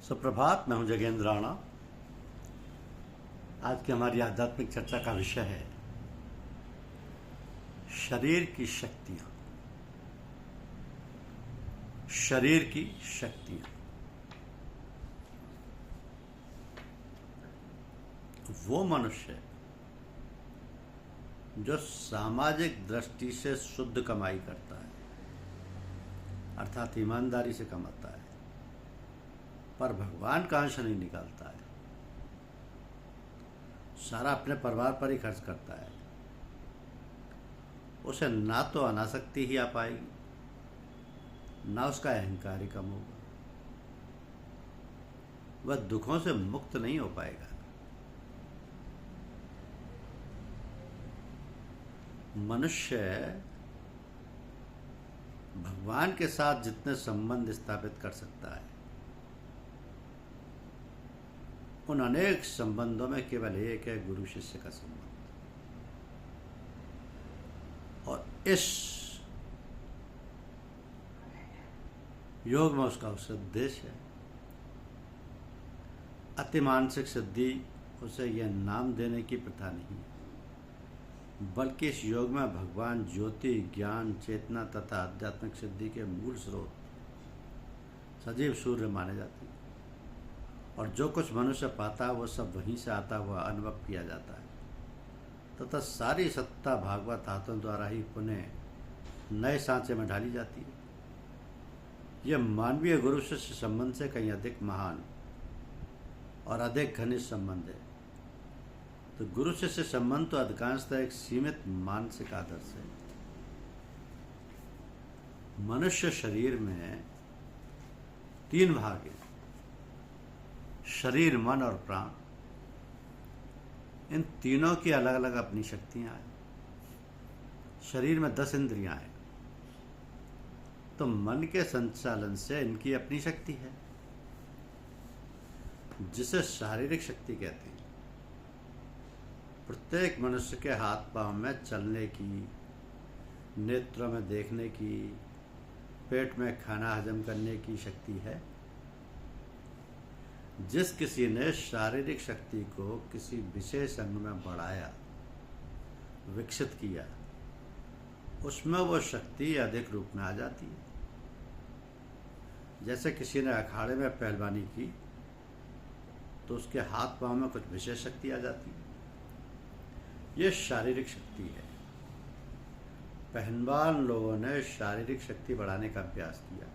सुप्रभात। मैं हूं जगेंद्र राणा। आज की हमारी आध्यात्मिक चर्चा का विषय है शरीर की शक्तियां। शरीर की शक्तियां वो मनुष्य जो सामाजिक दृष्टि से शुद्ध कमाई करता है, अर्थात ईमानदारी से कमाता है, पर भगवान का अंश नहीं निकालता है, सारा अपने परिवार पर ही खर्च करता है, उसे ना तो अनासक्ति ही आ पाएगी, ना उसका अहंकार ही कम होगा, वह दुखों से मुक्त नहीं हो पाएगा। मनुष्य भगवान के साथ जितने संबंध स्थापित कर सकता है, उन अनेक संबंधों में केवल एक है गुरु शिष्य का संबंध। और इस योग में उसका उद्देश्य है अति मानसिक सिद्धि। उसे यह नाम देने की प्रथा नहीं, बल्कि इस योग में भगवान ज्योति, ज्ञान, चेतना तथा आध्यात्मिक सिद्धि के मूल स्रोत सजीव सूर्य माने जाते हैं। और जो कुछ मनुष्य पाता है वो सब वहीं से आता हुआ अनुभव किया जाता है, तथा सारी सत्ता भागवत हाथों द्वारा ही पुनः नए सांचे में ढाली जाती है। यह मानवीय गुरु शिष्य संबंध से कहीं अधिक महान और अधिक घनिष्ठ संबंध है। तो गुरु शिष्य संबंध तो अधिकांशतः एक सीमित मानसिक आदर्श है। मनुष्य शरीर में 3 भाग हैं, शरीर, मन और प्राण। इन तीनों की अलग अलग अपनी शक्तियां हैं। शरीर में 10 इंद्रियां हैं, तो मन के संचालन से इनकी अपनी शक्ति है, जिसे शारीरिक शक्ति कहते हैं। प्रत्येक मनुष्य के हाथ पांव में चलने की, नेत्रों में देखने की, पेट में खाना हजम करने की शक्ति है। जिस किसी ने शारीरिक शक्ति को किसी विशेष अंग में बढ़ाया, विकसित किया, उसमें वो शक्ति अधिक रूप में आ जाती है। जैसे किसी ने अखाड़े में पहलवानी की तो उसके हाथ पांव में कुछ विशेष शक्ति आ जाती है। यह शारीरिक शक्ति है। पहलवान लोगों ने शारीरिक शक्ति बढ़ाने का अभ्यास किया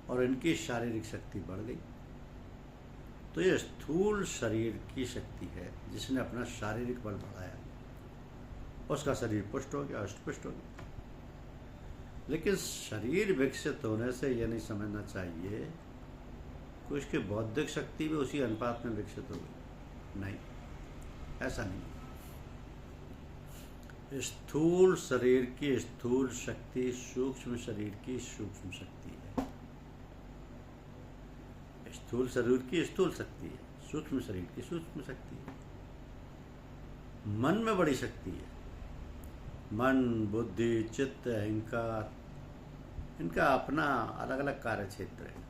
और इनकी शारीरिक शक्ति बढ़ गई। तो यह स्थूल शरीर की शक्ति है, जिसने अपना शारीरिक बल बढ़ाया, उसका शरीर पुष्ट हो गया, अष्टपुष्ट हो गया। लेकिन शरीर विकसित होने से यह नहीं समझना चाहिए कि उसकी बौद्धिक शक्ति भी उसी अनुपात में विकसित हो गई। नहीं, ऐसा नहीं। स्थूल शरीर की स्थूल शक्ति सूक्ष्म शरीर की सूक्ष्म शक्ति है। स्थूल शरीर की स्थूल शक्ति है, सूक्ष्म शरीर की सूक्ष्म शक्ति है। मन में बड़ी शक्ति है। मन, बुद्धि, चित्त, अहंकार, इनका अपना अलग अलग कार्य क्षेत्र है,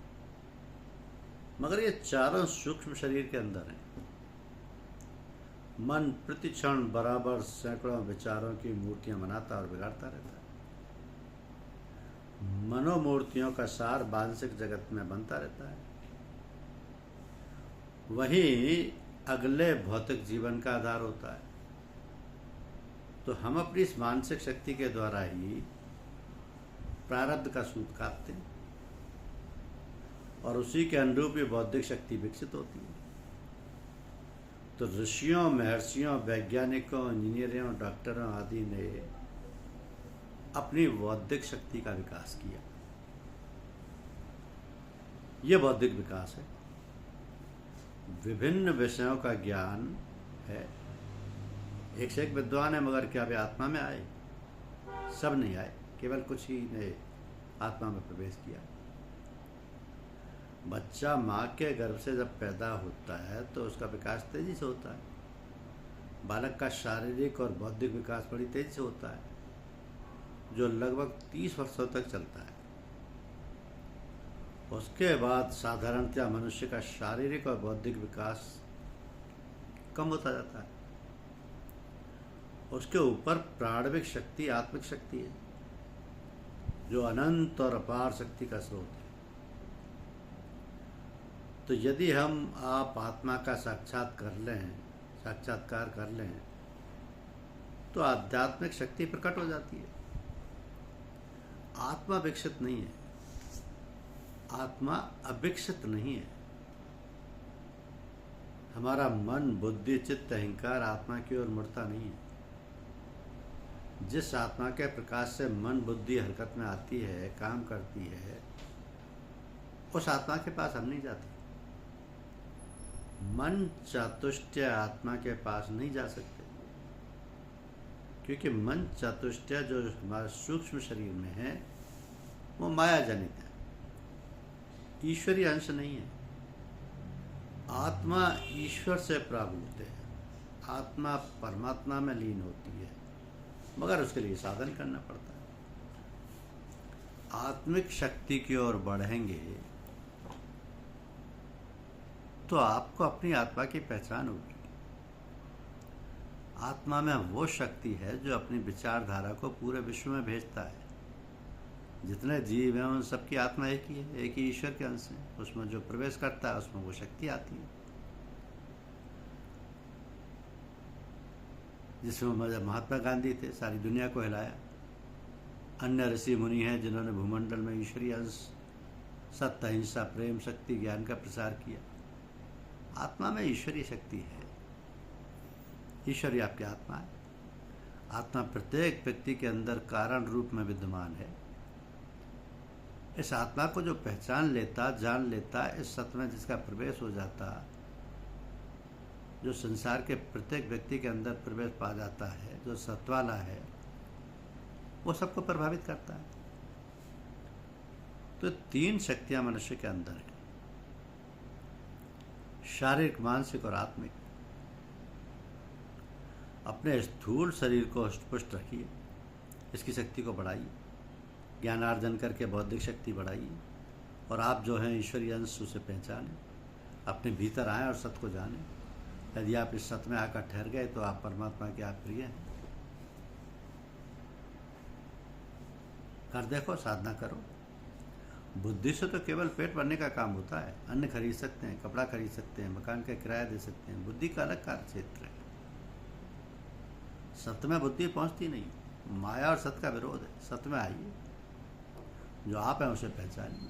मगर ये चारों सूक्ष्म शरीर के अंदर हैं। मन प्रतिक्षण बराबर सैकड़ों विचारों की मूर्तियां बनाता और बिगाड़ता रहता है। मनोमूर्तियों का सार मानसिक जगत में बनता रहता है। वही अगले भौतिक जीवन का आधार होता है। तो हम अपनी इस मानसिक शक्ति के द्वारा ही प्रारब्ध का सूत काटते हैं और उसी के अनुरूप ही बौद्धिक शक्ति विकसित होती है। तो ऋषियों, महर्षियों, वैज्ञानिकों, इंजीनियरों, डॉक्टरों आदि ने अपनी बौद्धिक शक्ति का विकास किया। यह बौद्धिक विकास है। विभिन्न विषयों का ज्ञान है। एक से एक विद्वान है, मगर क्या वे आत्मा में आए? सब नहीं आए, केवल कुछ ही ने आत्मा में प्रवेश किया। बच्चा माँ के गर्भ से जब पैदा होता है तो उसका विकास तेजी से होता है। बालक का शारीरिक और बौद्धिक विकास बड़ी तेजी से होता है, जो लगभग 30 वर्षों तक चलता है। उसके बाद साधारणतया मनुष्य का शारीरिक और बौद्धिक विकास कम होता जाता है। उसके ऊपर प्राणविक शक्ति आत्मिक शक्ति है, जो अनंत और अपार शक्ति का स्रोत है। तो यदि हम आप आत्मा का साक्षात्कार कर लें तो आध्यात्मिक शक्ति प्रकट हो जाती है। आत्मा विकसित नहीं है, आत्मा अविकसित नहीं है। हमारा मन, बुद्धि, चित्त, अहंकार आत्मा की ओर मुड़ता नहीं है। जिस आत्मा के प्रकाश से मन, बुद्धि हरकत में आती है, काम करती है, उस आत्मा के पास हम नहीं जाते। मन चातुष्टय आत्मा के पास नहीं जा सकते, क्योंकि मन चातुष्टय जो हमारे सूक्ष्म शरीर में है वो माया जनित है, ईश्वरीय अंश नहीं है। आत्मा ईश्वर से प्रावृत है, आत्मा परमात्मा में लीन होती है, मगर उसके लिए साधन करना पड़ता है। आत्मिक शक्ति की ओर बढ़ेंगे तो आपको अपनी आत्मा की पहचान होगी। आत्मा में वो शक्ति है जो अपनी विचारधारा को पूरे विश्व में भेजता है। जितने जीव हैं उन सबकी आत्मा एक ही है, एक ही ईश्वर के अंश है। उसमें जो प्रवेश करता है उसमें वो शक्ति आती है। जिसमें महात्मा गांधी थे, सारी दुनिया को हिलाया। अन्य ऋषि मुनि हैं जिन्होंने भूमंडल में ईश्वरीय अंश, सत्य, अहिंसा, प्रेम, शक्ति, ज्ञान का प्रसार किया। आत्मा में ईश्वरीय शक्ति है। ईश्वरीय आपकी आत्मा है। आत्मा प्रत्येक व्यक्ति के अंदर कारण रूप में विद्यमान है। इस आत्मा को जो पहचान लेता, जान लेता, इस सत्य में जिसका प्रवेश हो जाता, जो संसार के प्रत्येक व्यक्ति के अंदर प्रवेश पा जाता है, जो सत्वाला है, वो सबको प्रभावित करता है। तो 3 शक्तियां मनुष्य के अंदर है, शारीरिक, मानसिक और आत्मिक। अपने स्थूल शरीर को पुष्ट रखिए, इसकी शक्ति को बढ़ाइए, ज्ञानार्जन करके बौद्धिक शक्ति बढ़ाइए, और आप जो हैं ईश्वरीय अंश उसे पहचानें, अपने भीतर आएँ और सत्य को जानें। यदि आप इस सत्य में आकर ठहर गए तो आप परमात्मा के आप प्रिय हैं। कर देखो, साधना करो। बुद्धि से तो केवल पेट भरने का काम होता है। अन्न खरीद सकते हैं, कपड़ा खरीद सकते हैं, मकान का किराया दे सकते हैं। बुद्धि का अलग कार्य क्षेत्र है। सत्य में बुद्धि पहुंचती नहीं। माया और सत्य का विरोध है। सत्य में आइए, जो आप हैं उसे पहचानिए।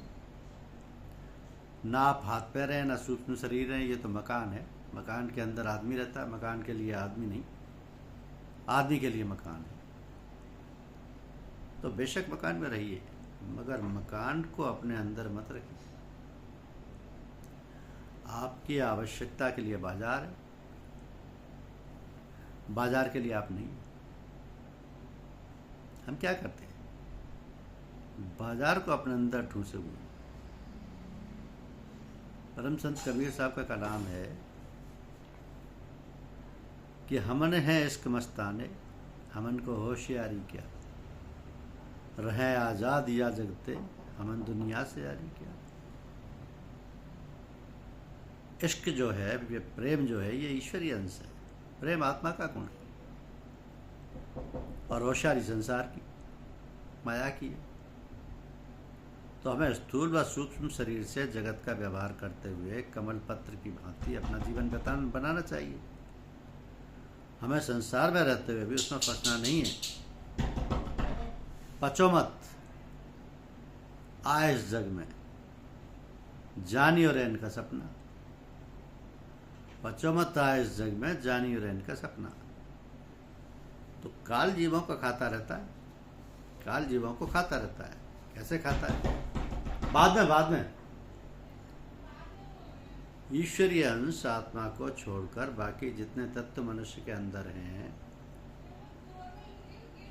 ना आप हाथ पैर हैं, ना सूक्ष्म शरीर हैं। ये तो मकान है। मकान के अंदर आदमी रहता है। मकान के लिए आदमी नहीं, आदमी के लिए मकान है। तो बेशक मकान में रहिए, मगर मकान को अपने अंदर मत रखिए। आपकी आवश्यकता के लिए बाजार है, बाजार के लिए आप नहीं। हम क्या करते हैं? बाजार को अपने अंदर ठूसे हुए। परम संत कबीर साहब का कलाम है कि हमन है इश्क मस्ताने, हमन को होशियारी क्या, रहे आजाद या जगते, हमन दुनिया से यारी क्या। इश्क जो है, ये प्रेम जो है, ये ईश्वरीय अंश है। प्रेम आत्मा का गुण है, और होशियारी संसार की, माया की है। तो हमें स्थूल व सूक्ष्म शरीर से जगत का व्यवहार करते हुए कमल पत्र की भांति अपना जीवन बनाना चाहिए। हमें संसार में रहते हुए भी उसमें फंसना नहीं है। पचो मत, आए इस जग में, जानी और रैन का सपना। पचो मत, आए इस जग में, जानी और रैन का सपना। तो काल जीवों को खाता रहता है। काल जीवों को खाता रहता है। कैसे खाता है? बाद में ईश्वरीय अंश आत्मा को छोड़कर बाकी जितने तत्व मनुष्य के अंदर हैं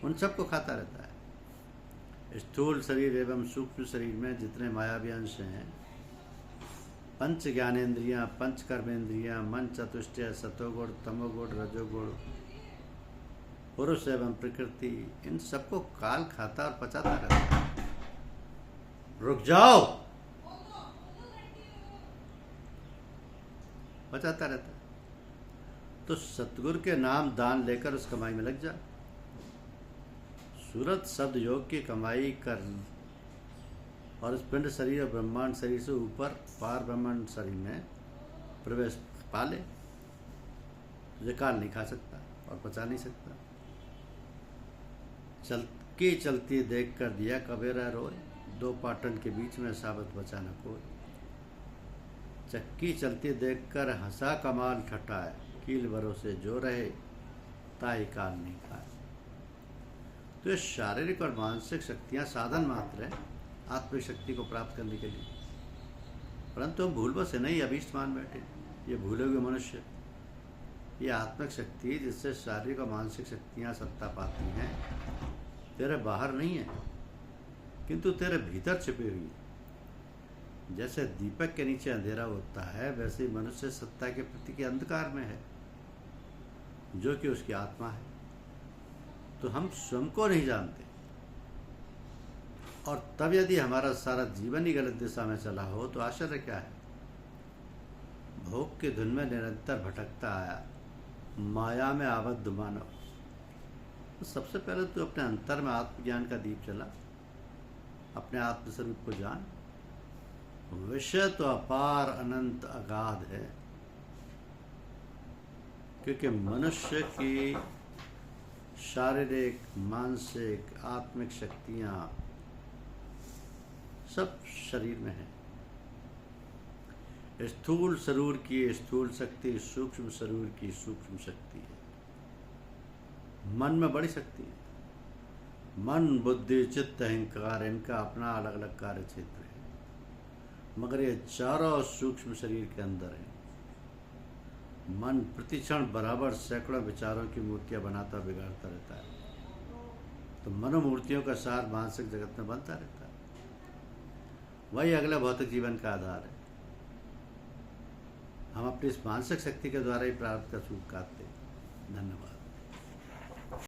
उन सबको खाता रहता है। स्थूल शरीर एवं सूक्ष्म शरीर में जितने मायावी अंश हैं, पंच ज्ञानेन्द्रियां, पंच कर्मेंद्रियां, मन, चतुष्टय, सतोगुण, तमोगुण, रजोगुण, पुरुष एवं प्रकृति, इन सबको काल खाता और पचाता रहता है। रुक जाओ, बचाता रहता है। तो सतगुरु के नाम दान लेकर उस कमाई में लग जा। सूरत शब्द योग की कमाई कर और इस पिंड शरीर और ब्रह्मांड शरीर से ऊपर पार ब्रह्मांड शरीर में प्रवेश पा ले। तुझे काल नहीं खा सकता और बचा नहीं सकता। चलती देख कर दिया कबीरा रोए, दो पाटन के बीच में साबत बचा न कोई। चक्की चलती देख कर हंसा कमाल ठटाए, कील भरोसे जो रहे ताई काल नहीं खाए। तो ये शारीरिक और मानसिक शक्तियाँ साधन मात्र है आत्मिक शक्ति को प्राप्त करने के लिए, परंतु हम भूल बसे नहीं अभीष्ट मान बैठे। ये भूले हुए मनुष्य, ये आत्मिक शक्ति जिससे शारीरिक और मानसिक शक्तियाँ सत्ता पाती हैं, तेरे बाहर नहीं है किंतु तेरे भीतर छिपी हुई है। जैसे दीपक के नीचे अंधेरा होता है, वैसे ही मनुष्य सत्ता के प्रति के अंधकार में है, जो कि उसकी आत्मा है। तो हम स्वयं को नहीं जानते, और तब यदि हमारा सारा जीवन ही गलत दिशा में चला हो तो आश्चर्य क्या है। भोग की धुन में निरंतर भटकता आया, माया में आबद्ध मानव। तो सबसे पहले तो अपने अंतर में आत्मज्ञान का दीप जला, अपने आत्मस्वरूप को जान। विषय तो अपार अनंत अगाध है, क्योंकि मनुष्य की शारीरिक मानसिक आत्मिक शक्तियाँ सब शरीर में है। स्थूल शरीर की स्थूल शक्ति सूक्ष्म शरीर की सूक्ष्म शक्ति है। मन में बड़ी शक्ति है। मन बुद्धि चित्त अहंकार इनका अपना अलग अलग कार्य क्षेत्र है, मगर ये चारों सूक्ष्म शरीर के अंदर है। मन प्रतिक्षण बराबर सैकड़ों विचारों की मूर्तियां बनाता बिगाड़ता रहता है। तो मनोमूर्तियों का सार मानसिक जगत में बनता रहता है, वही अगला भौतिक जीवन का आधार है। हम अपनी इस मानसिक शक्ति के द्वारा ही प्रारब्ध का सूख काटते हैं। धन्यवाद।